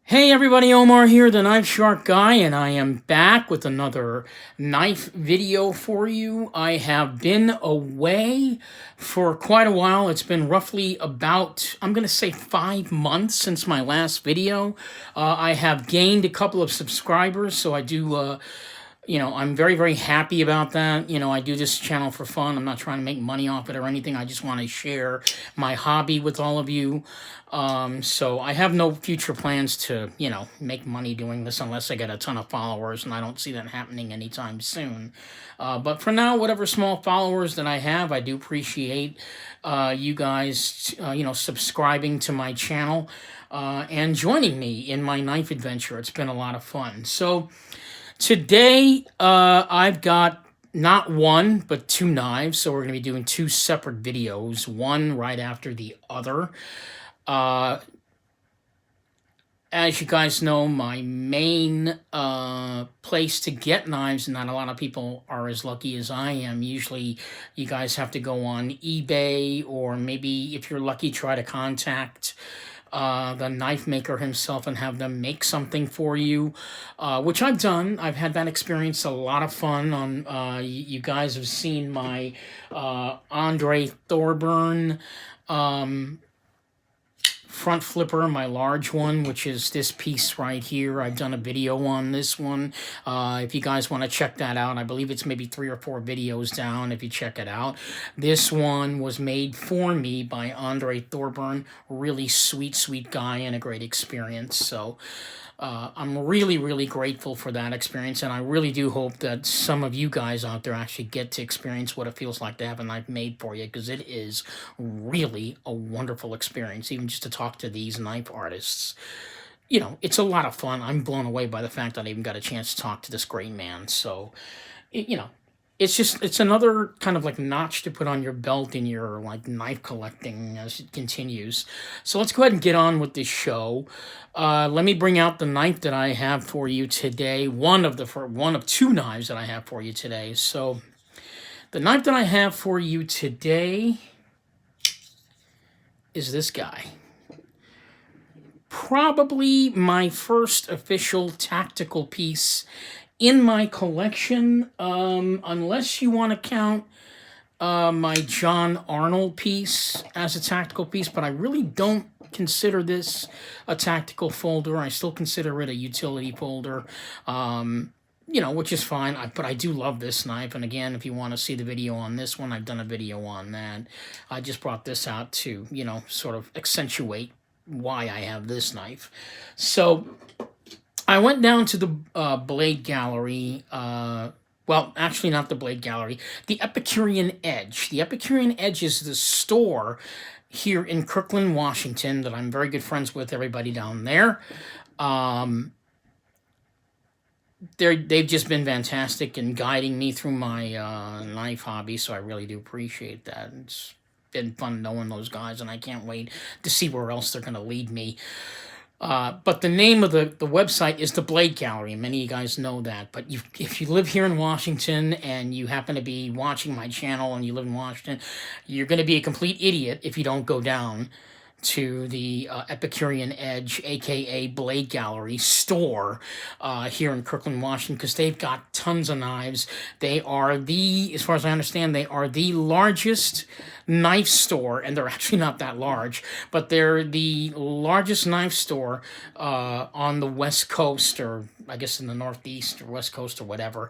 Hey everybody, Omar here, the Knife Shark Guy, and I am back with another knife video for you. I have been away for quite a while. It's been roughly about, I'm going to say 5 months since my last video. I have gained a couple of subscribers, so I do I'm very, very happy about that. I do this channel for fun. I'm not trying to make money off it or anything. I just want to share my hobby with all of you. So I have no future plans to, make money doing this unless I get a ton of followers, and I don't see that happening anytime soon. But for now, whatever small followers that I have, I do appreciate you guys, subscribing to my channel and joining me in my knife adventure. It's been a lot of fun. So today, I've got not one, but two knives, so we're going to be doing two separate videos, one right after the other. As you guys know, my main place to get knives, not a lot of people are as lucky as I am. Usually, you guys have to go on eBay, or maybe if you're lucky, try to contact the knife maker himself and have them make something for you, which I've done. I've had that experience, a lot of fun. You guys have seen my Andre Thorburn front flipper, my large one, which is this piece right here. I've done a video on this one. If you guys want to check that out, I believe it's maybe 3 or 4 videos down if you check it out. This one was made for me by Andre Thorburn. Really sweet, sweet guy and a great experience. So I'm really, really grateful for that experience, and I really do hope that some of you guys out there actually get to experience what it feels like to have a knife made for you, because it is really a wonderful experience, even just to talk to these knife artists. It's a lot of fun. I'm blown away by the fact that I even got a chance to talk to this great man. So, it's another kind of like notch to put on your belt in your like knife collecting as it continues. So let's go ahead and get on with this show. Let me bring out the knife that I have for you today. One of two knives that I have for you today. So the knife that I have for you today is this guy. Probably my first official tactical piece in my collection, unless you want to count my John Arnold piece as a tactical piece, but I really don't consider this a tactical folder. I still consider it a utility folder, which is fine. But I do love this knife, and again, if you want to see the video on this one, I've done a video on that. I just brought this out to, sort of accentuate why I have this knife. So I went down to the Blade Gallery, well, actually not the Blade Gallery, the Epicurean Edge. The Epicurean Edge is the store here in Kirkland, Washington, that I'm very good friends with everybody down there. They've just been fantastic in guiding me through my knife hobby, so I really do appreciate that. It's been fun knowing those guys, and I can't wait to see where else they're going to lead me. But the name of the website is the Blade Gallery. Many of you guys know that. But if you live here in Washington and you happen to be watching my channel and you live in Washington, you're going to be a complete idiot if you don't go down to the Epicurean Edge, a.k.a. Blade Gallery store here in Kirkland, Washington, because they've got tons of knives. They are as far as I understand, they are the largest knife store, and they're actually not that large, but they're the largest knife store on the West Coast, or I guess in the Northeast or West Coast or whatever.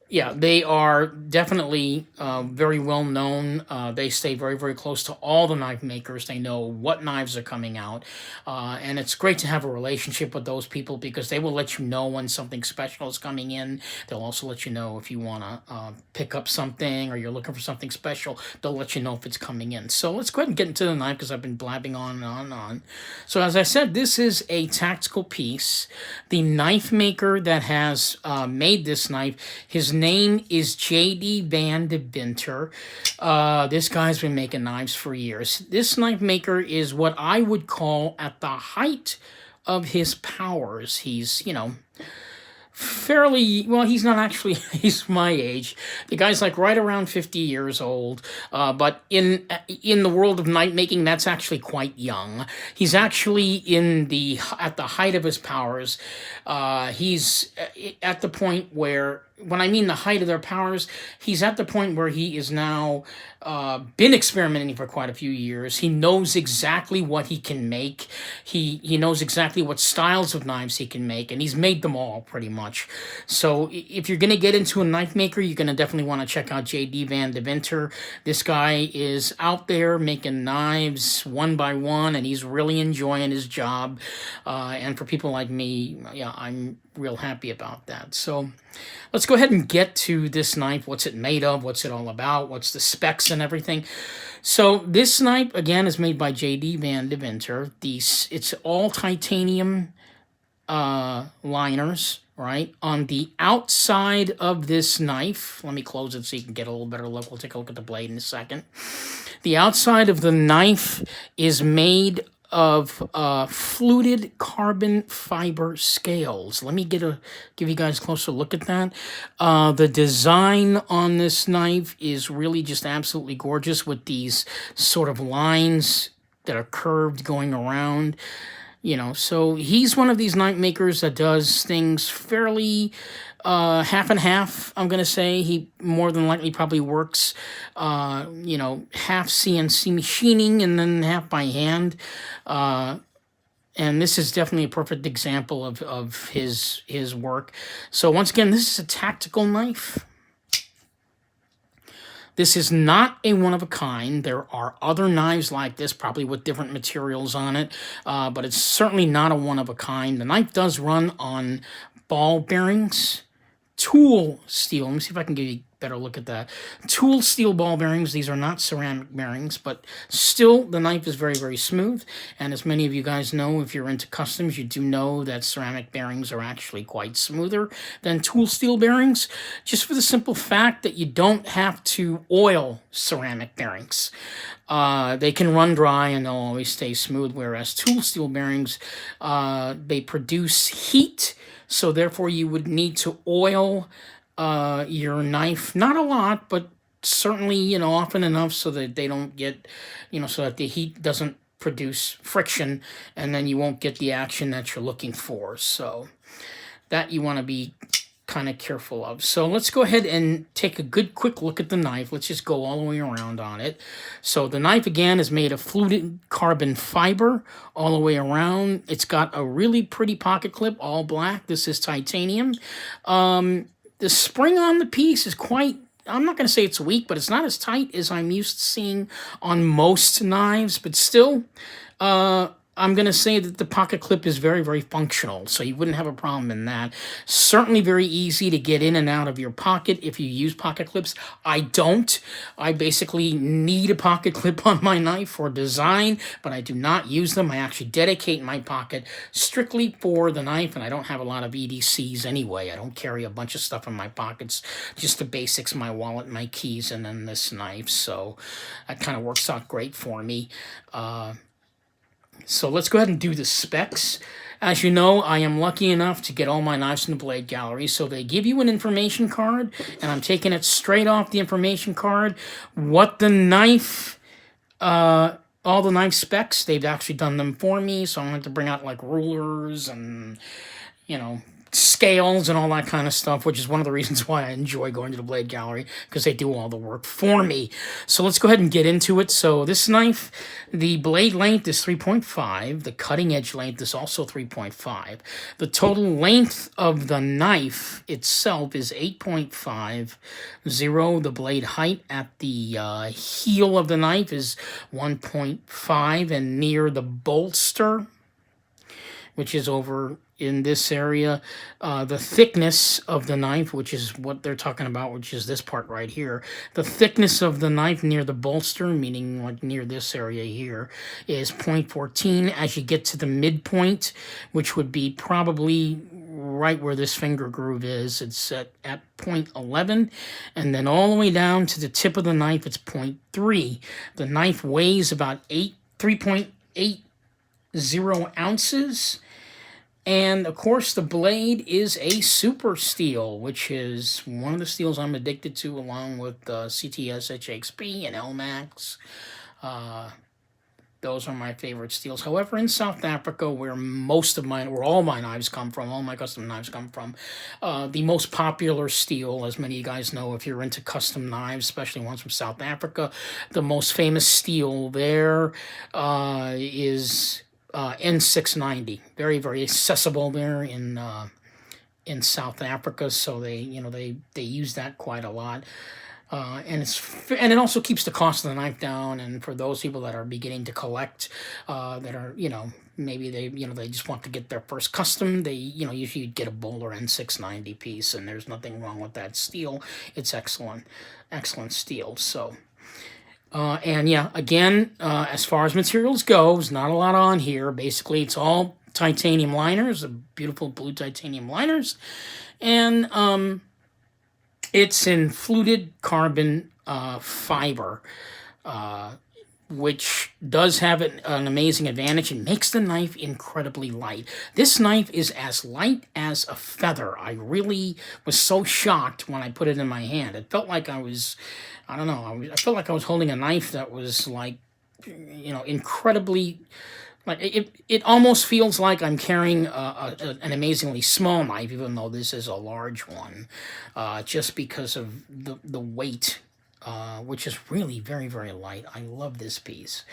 Yeah, they are definitely very well known. They stay very, very close to all the knife makers. They know what knives are coming out. And it's great to have a relationship with those people, because they will let you know when something special is coming in. They'll also let you know if you want to pick up something or you're looking for something special. They'll let you know if it's coming in. So let's go ahead and get into the knife, because I've been blabbing on and on and on. So as I said, this is a tactical piece. The knife maker that has made this knife, his name is J.D. Van Deventer. This guy's been making knives for years. This knife maker is what I would call at the height of his powers. He's, fairly well. He's not actually. He's my age. The guy's like right around 50 years old. But in the world of knife making, that's actually quite young. He's actually at the height of his powers. He's at the point where, when I mean the height of their powers, he's at the point where he is now been experimenting for quite a few years. He knows exactly what he can make. He knows exactly what styles of knives he can make, and he's made them all pretty much. So if you're going to get into a knife maker, you're going to definitely want to check out J.D. Van Deventer. This guy is out there making knives one by one, and he's really enjoying his job. And for people like me, yeah, I'm real happy about that. So let's go ahead and get to this knife. What's it made of? What's it all about? What's the specs and everything? So this knife, again, is made by J.D. Van Deventer. It's all titanium liners, right? On the outside of this knife, let me close it so you can get a little better look. We'll take a look at the blade in a second. The outside of the knife is made of fluted carbon fiber scales. Let me give you guys a closer look at that. The design on this knife is really just absolutely gorgeous, with these sort of lines that are curved going around. So he's one of these knife makers that does things fairly half and half, I'm going to say. He more than likely probably works, half CNC machining and then half by hand. And this is definitely a perfect example of his work. So once again, this is a tactical knife. This is not a one-of-a-kind. There are other knives like this, probably with different materials on it, but it's certainly not a one-of-a-kind. The knife does run on ball bearings, tool steel. Let me see if I can give you a better look at that. Tool steel ball bearings. These are not ceramic bearings, but still the knife is very, very smooth. And as many of you guys know, if you're into customs, you do know that ceramic bearings are actually quite smoother than tool steel bearings, just for the simple fact that you don't have to oil ceramic bearings. They can run dry and they'll always stay smooth, whereas tool steel bearings, they produce heat, so therefore you would need to oil your knife, not a lot, but certainly, often enough so that they don't get, so that the heat doesn't produce friction, and then you won't get the action that you're looking for. So that you want to be kind of careful of. So let's go ahead and take a good quick look at the knife. Let's just go all the way around on it. So the knife, again, is made of fluted carbon fiber all the way around. It's got a really pretty pocket clip, all black. This is titanium. The spring on the piece is quite, I'm not going to say it's weak, but it's not as tight as I'm used to seeing on most knives. But still, I'm going to say that the pocket clip is very, very functional, so you wouldn't have a problem in that. Certainly very easy to get in and out of your pocket if you use pocket clips. I don't. I basically need a pocket clip on my knife for design, but I do not use them. I actually dedicate my pocket strictly for the knife, and I don't have a lot of EDCs anyway. I don't carry a bunch of stuff in my pockets, just the basics, my wallet, my keys, and then this knife. So that kind of works out great for me. So let's go ahead and do the specs. As you know, I am lucky enough to get all my knives in the Blade Gallery. So they give you an information card, and I'm taking it straight off the information card. What the knife, all the knife specs, they've actually done them for me. So I don't have to bring out like rulers and, scales and all that kind of stuff, which is one of the reasons why I enjoy going to the Blade Gallery, because they do all the work for me. So let's go ahead and get into it. So this knife, the blade length is 3.5. The cutting edge length is also 3.5. The total length of the knife itself is 8.50. The blade height at the heel of the knife is 1.5, and near the bolster, which is over in this area, the thickness of the knife, which is what they're talking about, which is this part right here. The thickness of the knife near the bolster, meaning like near this area here, is 0.14. As you get to the midpoint, which would be probably right where this finger groove is, it's at 0.11. And then all the way down to the tip of the knife, it's 0.3. The knife weighs about 3.80 ounces. And of course, the blade is a super steel, which is one of the steels I'm addicted to, along with CTS HXP and LMAX. Those are my favorite steels. However, in South Africa, where all my knives come from, all my custom knives come from, the most popular steel, as many of you guys know, if you're into custom knives, especially ones from South Africa, the most famous steel there is N690. Very, very accessible there in South Africa, so they use that quite a lot. And it also keeps the cost of the knife down. And for those people that are beginning to collect, that are maybe they just want to get their first custom, they usually get a Bowler N690 piece, and there's nothing wrong with that steel. It's excellent steel. So. And yeah, again, as far as materials goes, not a lot on here. Basically, it's all titanium liners, beautiful blue titanium liners, and it's in fluted carbon fiber, which does have an amazing advantage. It makes the knife incredibly light. This knife is as light as a feather. I really was so shocked when I put it in my hand. It felt like I don't know, I felt like I was holding a knife that was like, incredibly, like it almost feels like I'm carrying an amazingly small knife, even though this is a large one, just because of the weight, which is really very, very light. I love this piece.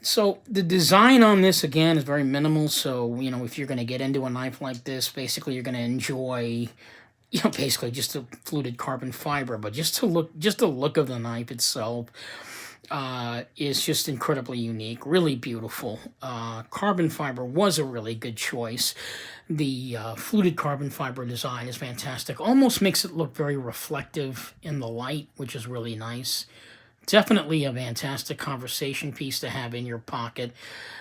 So the design on this, again, is very minimal. So, if you're going to get into a knife like this, basically you're going to enjoy, basically just the fluted carbon fiber. But just the look of the knife itself is just incredibly unique, really beautiful. Carbon fiber was a really good choice. The fluted carbon fiber design is fantastic. Almost makes it look very reflective in the light, which is really nice. Definitely a fantastic conversation piece to have in your pocket.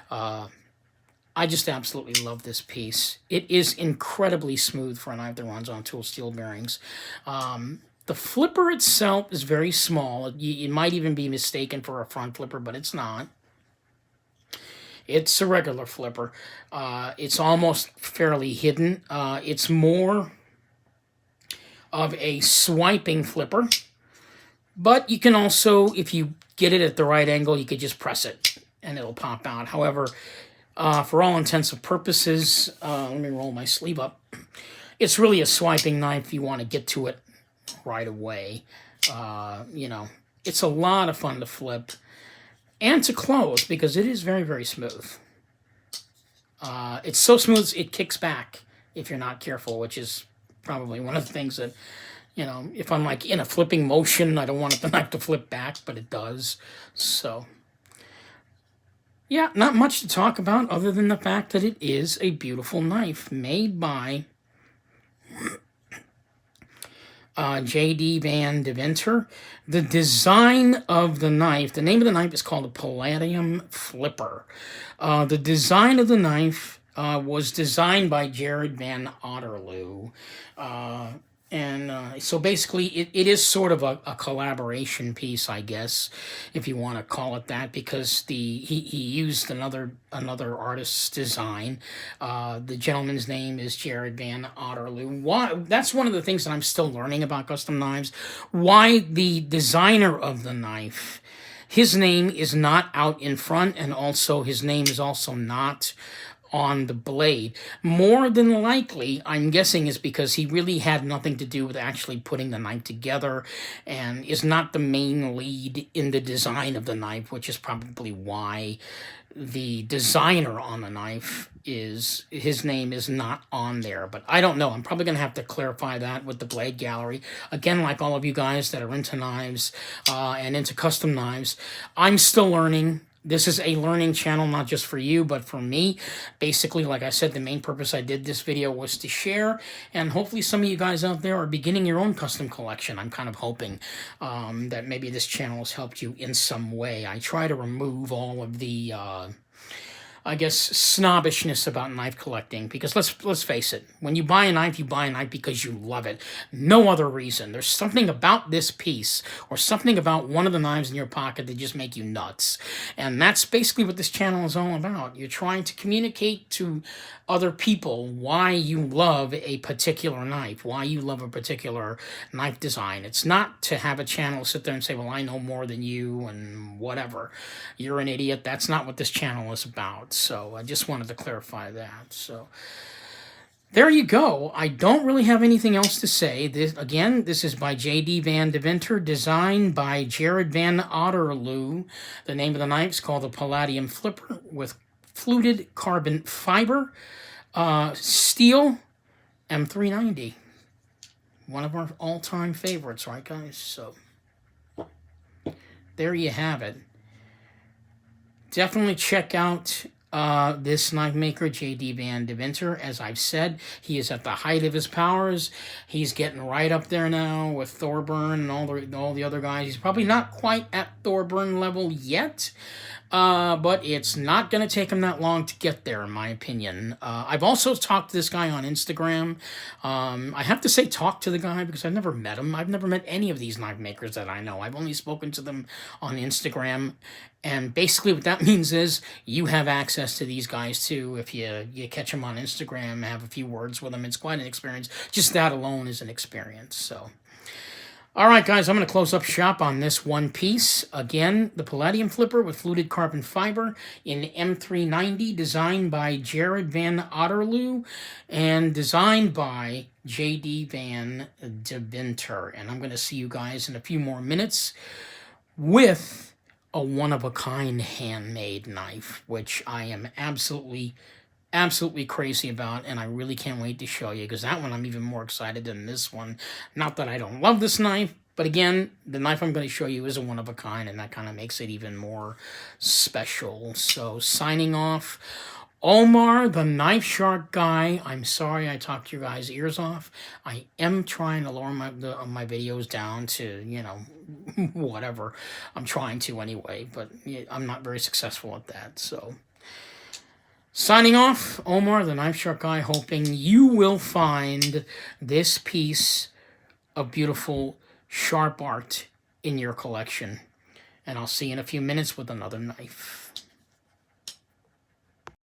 I just absolutely love this piece. It is incredibly smooth for a knife that runs on tool steel bearings. The flipper itself is very small. You might even be mistaken for a front flipper, but it's not. It's a regular flipper. It's almost fairly hidden. It's more of a swiping flipper. But you can also, if you get it at the right angle, you could just press it and it'll pop out. However, for all intents and purposes, let me roll my sleeve up. It's really a swiping knife if you want to get to it right away. It's a lot of fun to flip and to close because it is very, very smooth. It's so smooth it kicks back if you're not careful, which is probably one of the things that, if I'm like in a flipping motion, I don't want the knife to flip back, but it does. So yeah, not much to talk about other than the fact that it is a beautiful knife made by J.D. Van Deventer. The design of the knife, the name of the knife is called a Palladium Flipper. The design of the knife was designed by Jared Van Otterloo. So basically, it is sort of a collaboration piece, I guess, if you want to call it that, because he used another artist's design. The gentleman's name is Jared Van Otterloo. That's one of the things that I'm still learning about custom knives. Why the designer of the knife, his name is not out in front, and also his name is also not on the blade. More than likely, I'm guessing, is because he really had nothing to do with actually putting the knife together and is not the main lead in the design of the knife, which is probably why the designer on the knife his name is not on there. But I don't know. I'm probably going to have to clarify that with the Blade Gallery. Again, like all of you guys that are into knives and into custom knives, I'm still learning. This is a learning channel, not just for you, but for me. Basically, like I said, the main purpose I did this video was to share, and hopefully some of you guys out there are beginning your own custom collection. I'm kind of hoping that maybe this channel has helped you in some way. I try to remove all of the I guess, snobbishness about knife collecting, because let's face it, when you buy a knife, you buy a knife because you love it. No other reason. There's something about this piece or something about one of the knives in your pocket that just make you nuts. And that's basically what this channel is all about. You're trying to communicate to other people why you love a particular knife, why you love a particular knife design. It's not to have a channel sit there and say, well, I know more than you and whatever. You're an idiot. That's not what this channel is about. So I just wanted to clarify that. So there you go. I don't really have anything else to say. This is by J.D. Van Deventer, designed by Jared Van Otterloo. The name of the knife is called the Palladium Flipper with fluted carbon fiber, steel, M390. One of our all-time favorites, right, guys? So there you have it. Definitely check out this knife maker, J.D. Van Deventer. As I've said, he is at the height of his powers. He's getting right up there now with Thorburn and all the other guys. He's probably not quite at Thorburn level yet, but it's not going to take him that long to get there, in my opinion. I've also talked to this guy on Instagram. I have to say talk to the guy because I've never met him. I've never met any of these knife makers that I know. I've only spoken to them on Instagram. And basically what that means is you have access to these guys too. If you catch them on Instagram, have a few words with them, it's quite an experience. Just that alone is an experience. So, all right, guys, I'm going to close up shop on this one piece. Again, the Palladium Flipper with fluted carbon fiber in M390, designed by Jared Van Otterloo and designed by J.D. Van Deventer. And I'm going to see you guys in a few more minutes with a one-of-a-kind handmade knife, which I am absolutely crazy about, and I really can't wait to show you, because that one I'm even more excited than this one. Not that I don't love this knife, but again, the knife I'm going to show you is a one-of-a-kind, and that kind of makes it even more special. So, signing off, Omar, the Knife Shark guy. I'm sorry I talked your guys' ears off. I am trying to lower my videos down to, you know, whatever. I'm trying to anyway, but I'm not very successful at that. So, signing off, Omar, the Knife Shark guy, hoping you will find this piece of beautiful, sharp art in your collection. And I'll see you in a few minutes with another knife.